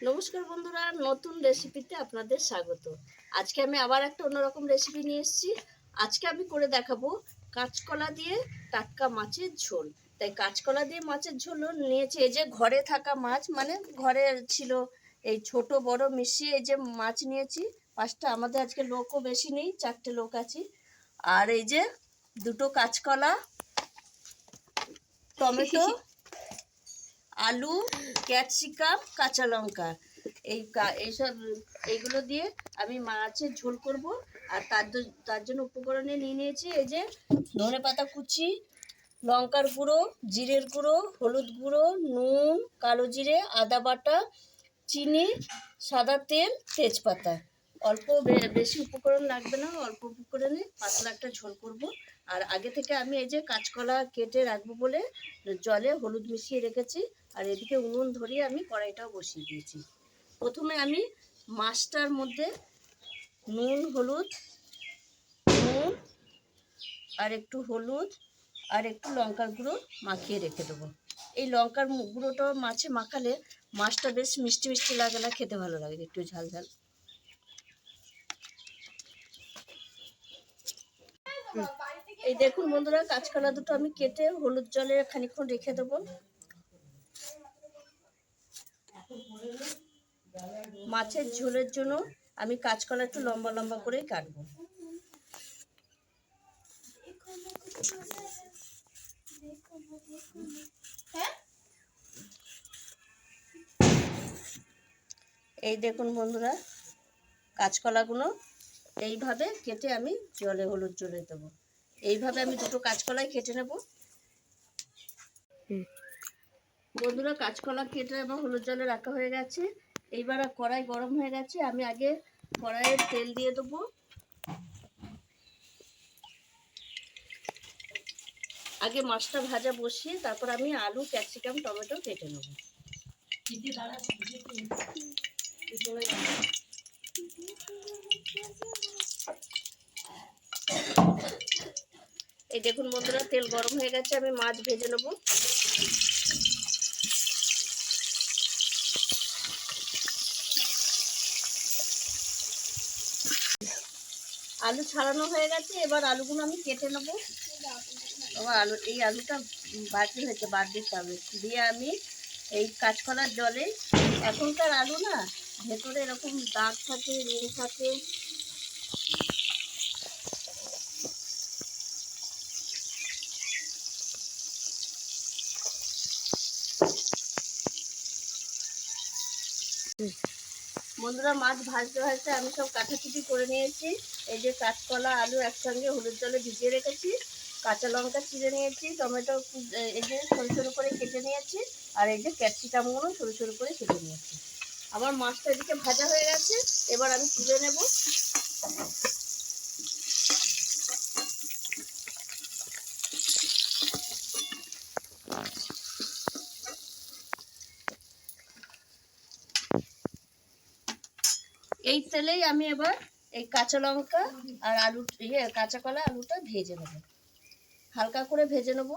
নমস্কার বন্ধুরা, নতুন রেসিপিতে আপনাদের স্বাগত। আজকে আমি আবার একটা অন্যরকম রেসিপি নিয়ে এসেছি। আজকে আমি করে দেখাবো কাঁচকলা দিয়ে টাটকা মাছের ঝোল। তাই কাঁচকলা দিয়ে মাছের ঝোল নিয়েছি। এই যে ঘরে থাকা মাছ, মানে ঘরে ছিল, এই ছোট বড় মিশিয়ে এই যে মাছ নিয়েছি 5টা। আমাদের আজকে লোকও বেশি নেই, 4টে লোক আছি। আর এই যে দুটো কাঁচকলা, টমেটো, আলু, ক্যাপসিকাম, কাঁচা লঙ্কা, এইসব এইগুলো দিয়ে আমি মাছের ঝোল করব। আর তার জন্য উপকরণে নিয়ে নিয়েছি এই যে ধনেপাতা কুচি, লঙ্কার গুঁড়ো, জিরের গুঁড়ো, হলুদ গুঁড়ো, নুন, কালো জিরে, আদা বাটা, চিনি, সাদা তেল, তেজপাতা। অল্প, বেশি উপকরণ লাগবে না, অল্প উপকরণে পাতলা একটা ঝোল করব। আর আগে থেকে আমি এই যে কাঁচকলা কেটে রাখবো বলে জলে হলুদ মিশিয়ে রেখেছি। আর এদিকে উনুন ধরিয়ে আমি কড়াইটাও বসিয়ে দিয়েছি। প্রথমে আমি মাছটার মধ্যে নুন আর একটু হলুদ আর একটু লঙ্কার গুঁড়ো মাখিয়ে রেখে দেবো। এই লঙ্কার গুঁড়োটা মাছে মাখালে মাছটা বেশ মিষ্টি মিষ্টি লাগে না, খেতে ভালো লাগে, একটু ঝাল ঝাল। এই দেখুন বন্ধুরা, কাঁচকলা দুটো আমি কেটে হলুদ জলে খানিকক্ষণ রেখে দেবো। মাছের ঝোলের জন্য আমি কাঁচকলা একটু লম্বা লম্বা করেই কাটবো। এই দেখুন বন্ধুরা, কাঁচকলাগুলো এইভাবে কেটে আমি জলে হলুদ জলে দেবো। এইভাবে আমি দুটো কাঁচকলাই কেটে নেব। বন্ধুরা, কাঁচকলা কেটে এবং হলুদ জলে রাখা হয়ে গেছে। এইবার কড়াই গরম হয়ে গেছে, আমি আগে কড়াইয়ে তেল দিয়ে দেবো। আগে মাছটা ভাজা বসিয়ে তারপর আমি আলু, ক্যাপসিকাম, টমেটো কেটে নেব। এই দেখুন বন্ধুরা, তেল গরম হয়ে গেছে, আমি মাছ ভেজে নেব। আলু ছাড়ানো হয়ে গেছে, এবার আলুগুলো আমি কেটে নেব। আবার এই আলুটা বাকি হয়েছে, বাদ দিতে হবে। দিয়ে আমি এই কাঁচকলার জলে, এখনকার আলু না ভেতরে এরকম দাগ থাকে, রিং থাকে, বন্ধুরা মাছ ভাজতে ভাজতে আমি সব কাটাকুটি করে নিয়েছি। এই যে কাঁচকলা আলু একসঙ্গে হলুদ জলে ভিজিয়ে রেখেছি, কাঁচা লঙ্কা চিড়ে নিয়েছি, টমেটো এই যে সরু সরু করে কেটে নিয়েছি, আর এই যে ক্যাপসিকামগুলো সরু সরু করে কেটে নিয়েছি। আমার মাছটা এদিকে ভাজা হয়ে গেছে, এবার আমি তুলে নেব। এই তেলেই আমি এবার এই কাঁচা লঙ্কা আর আলু, কাঁচা কলা আলুটা ভেজে নেব, হালকা করে ভেজে নেব।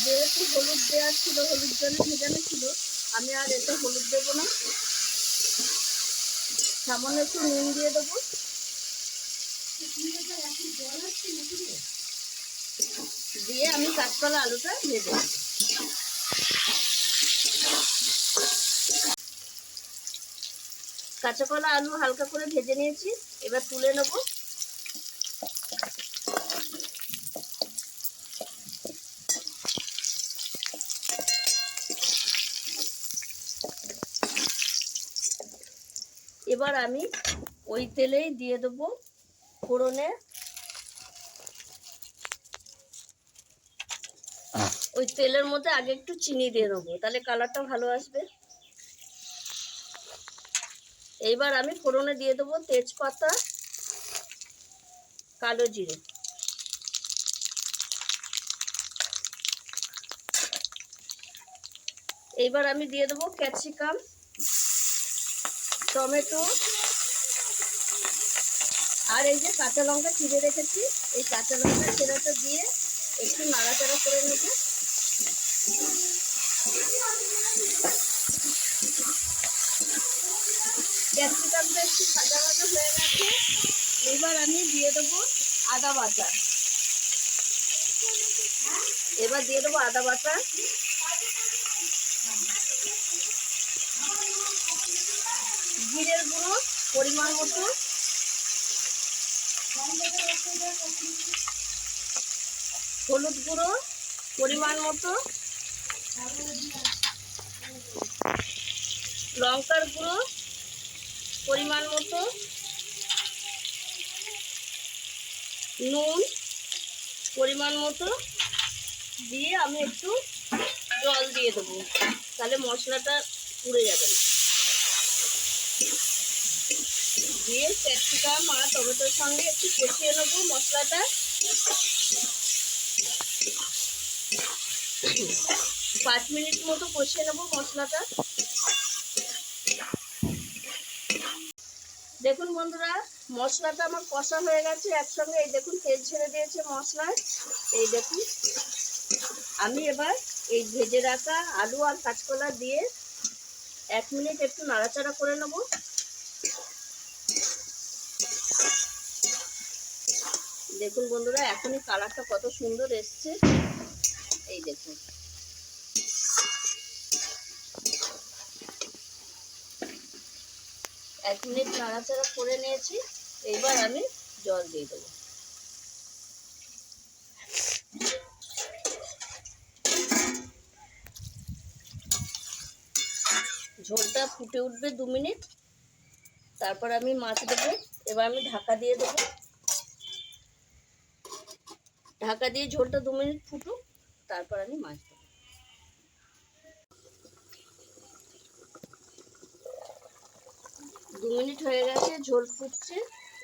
যেহেতু হলুদ দেওয়া ছিল, হলুদ জলে ভেজানো ছিল, আমি আর এতে হলুদ দেবো না, সামান্য একটু নুন দিয়ে দেবো। দিয়ে আমি কাঁচকলা আলুটা ভেজে নেব। কাঁচাকলা আলু হালকা করে ভেজে নিয়েছি, এবার তুলে নেব। এবার আমি ওই তেলেই দিয়ে দেবো ফোড়নে, ওই তেলের মধ্যে আগে একটু চিনি দিয়ে দেবো, তাহলে কালারটা ভালো আসবে। এইবার আমি ফোড়নে দিয়ে দেবো তেজপাতা, কালো জিরে। এইবার আমি দিয়ে দেবো ক্যাপসিকাম, টমেটো, আর এই যে কাঁচা লঙ্কা চিড়ে রেখেছি, এই কাঁচা লঙ্কা চিড়াটা দিয়ে একটু নাড়াচাড়া করে নেব। ক্যাপসিকামটা একটু ভাজা ভাজা হয়ে গেছে, এবার আমি দিয়ে দেবো আদা বাটা। এবার দিয়ে দেবো আদা বাটা, জিরের গুঁড়ো পরিমাণ মতো, হলুদ গুঁড়ো পরিমাণ মতো, লঙ্কার গুঁড়ো পরিমাণ মতো, নুন পরিমাণ মতো দিয়ে আমি একটু জল দিয়ে দেবো, তাহলে মশলাটা পুড়ে যাবে না। দিয়ে ক্যাপসিকাম আর টমেটোর সঙ্গে একটু কষিয়ে নেবো মশলাটা। 5 মিনিট মতো কষিয়ে নেবো মশলাটা। দেখুন বন্ধুরা, মশলাটা আমার কষা হয়ে গেছে একসঙ্গে। এই দেখুন তেল ছেড়ে দিয়েছে মশলায়। এই দেখুন, আমি এবার এই ভেজে রাখা আলু আর কাঁচকলা দিয়ে 1 মিনিট একটু নাড়াচাড়া করে নেব। দেখুন বন্ধুরা, এখনই কালারটা কত সুন্দর এসছে। এই দেখুন, এক মিনিট নাড়াচাড়া করে নিয়েছি। এইবার আমি জল দিয়ে দেবো। ঝোলটা ফুটে উঠবে 2 মিনিট, তারপর আমি মাছ দেবো। এবার আমি ঢাকা দিয়ে দেবো। ঢাকা দিয়ে ঝোলটা 2 মিনিট ফুটুক, তারপর আমি মাছ দেবো। 2 মিনিট হয়ে গেছে, ঝোল ফুটছে।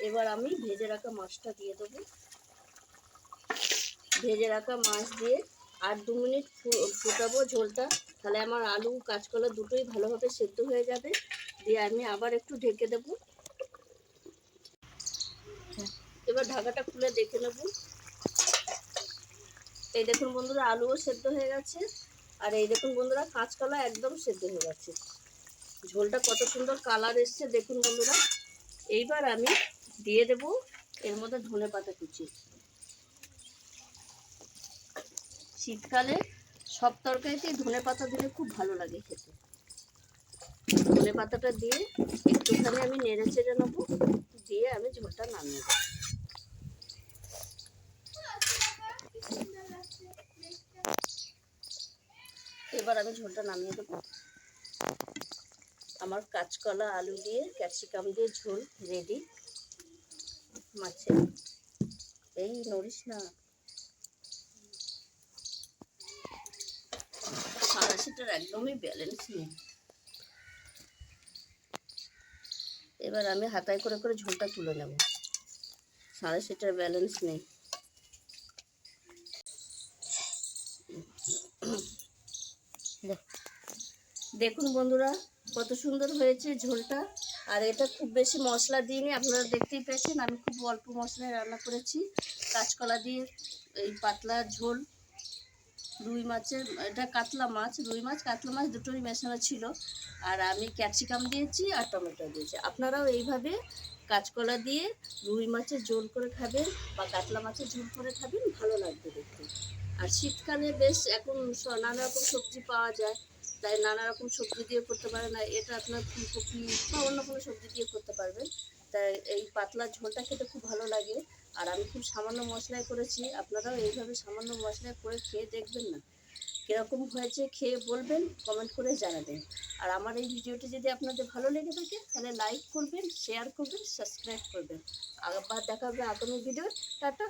এবার আমি ভেজে রাখা মাছটা দিয়ে দেবো। ভেজে রাখা মাছ দিয়ে আর 2 মিনিট ফুটাবো ঝোলটা, তাহলে আমার আলু কাঁচকলা দুটোই ভালোভাবে সেদ্ধ হয়ে যাবে। দিয়ে আমি আবার একটু ঢেকে দেবো। এবার ঢাকাটা খুলে দেখে নেব। এই দেখুন বন্ধুরা, আলুও সেদ্ধ হয়ে গেছে। আর এই দেখুন বন্ধুরা, কাঁচকলা একদম সেদ্ধ হয়ে গেছে। ঝোলটা কত সুন্দর কালার এসছে দেখুন বন্ধুরা। এইবার আমি দিয়ে দেব এর মধ্যে ধনেপাতা কুচি। শীতকালে সব তরকারিতেই ধনেপাতা দিলে খুব ভালো লাগে খেতে। ধনেপাতাটা দিয়ে একটুখানি আমি নেড়ে চেড়ে নেবো, দিয়ে আমি ঝোলটা নামিয়ে দেবো। এবার আমি ঝোলটা নামিয়ে দেবো। আমার কাঁচকলা আলু দিয়ে ক্যাপসিকাম দিয়ে ঝোল রেডি। মাছের এই নড়িস না, সাঁড়াশিটার একদমই ব্যালেন্স নেই। এবার আমি হাতায় করে করে ঝোলটা তুলে নেব, সাঁড়াশিটার ব্যালেন্স নেই। দেখুন বন্ধুরা, কত সুন্দর হয়েছে ঝোলটা। আর এটা খুব বেশি মশলা দিইনি, আপনারা দেখতেই পেয়েছেন আমি খুব অল্প মশলায় রান্না করেছি। কাঁচকলা দিয়ে এই পাতলা ঝোল। রুই মাছের, এটা কাতলা মাছ, রুই মাছ কাতলা মাছ দুটোই মেশানো ছিল। আর আমি ক্যাপসিকাম দিয়েছি আর টমেটো দিয়েছি। আপনারাও এইভাবে কাঁচকলা দিয়ে রুই মাছের ঝোল করে খাবেন বা কাতলা মাছের ঝোল করে খাবেন, ভালো লাগবে দেখতে। আর শীতকালে বেশ এখন নানা রকম সবজি পাওয়া যায়, তাই নানা রকম সবজি দিয়ে করতে পারেন। না, এটা আপনার ফুলকপি বা অন্য কোনো সবজি দিয়ে করতে পারবেন। তাই এই পাতলা ঝোলটা খেতে খুব ভালো লাগে। আর আমি খুব সামান্য মশলায় করেছি, আপনারাও এইভাবে সামান্য মশলায় করে খেয়ে দেখবেন না, কীরকম হয়েছে খেয়ে বলবেন, কমেন্ট করে জানাবেন। আর আমার এই ভিডিওটি যদি আপনাদের ভালো লেগে থাকে তাহলে লাইক করবেন, শেয়ার করবেন, সাবস্ক্রাইব করবেন। আবার দেখা হবে আগামী ভিডিও। টাটা।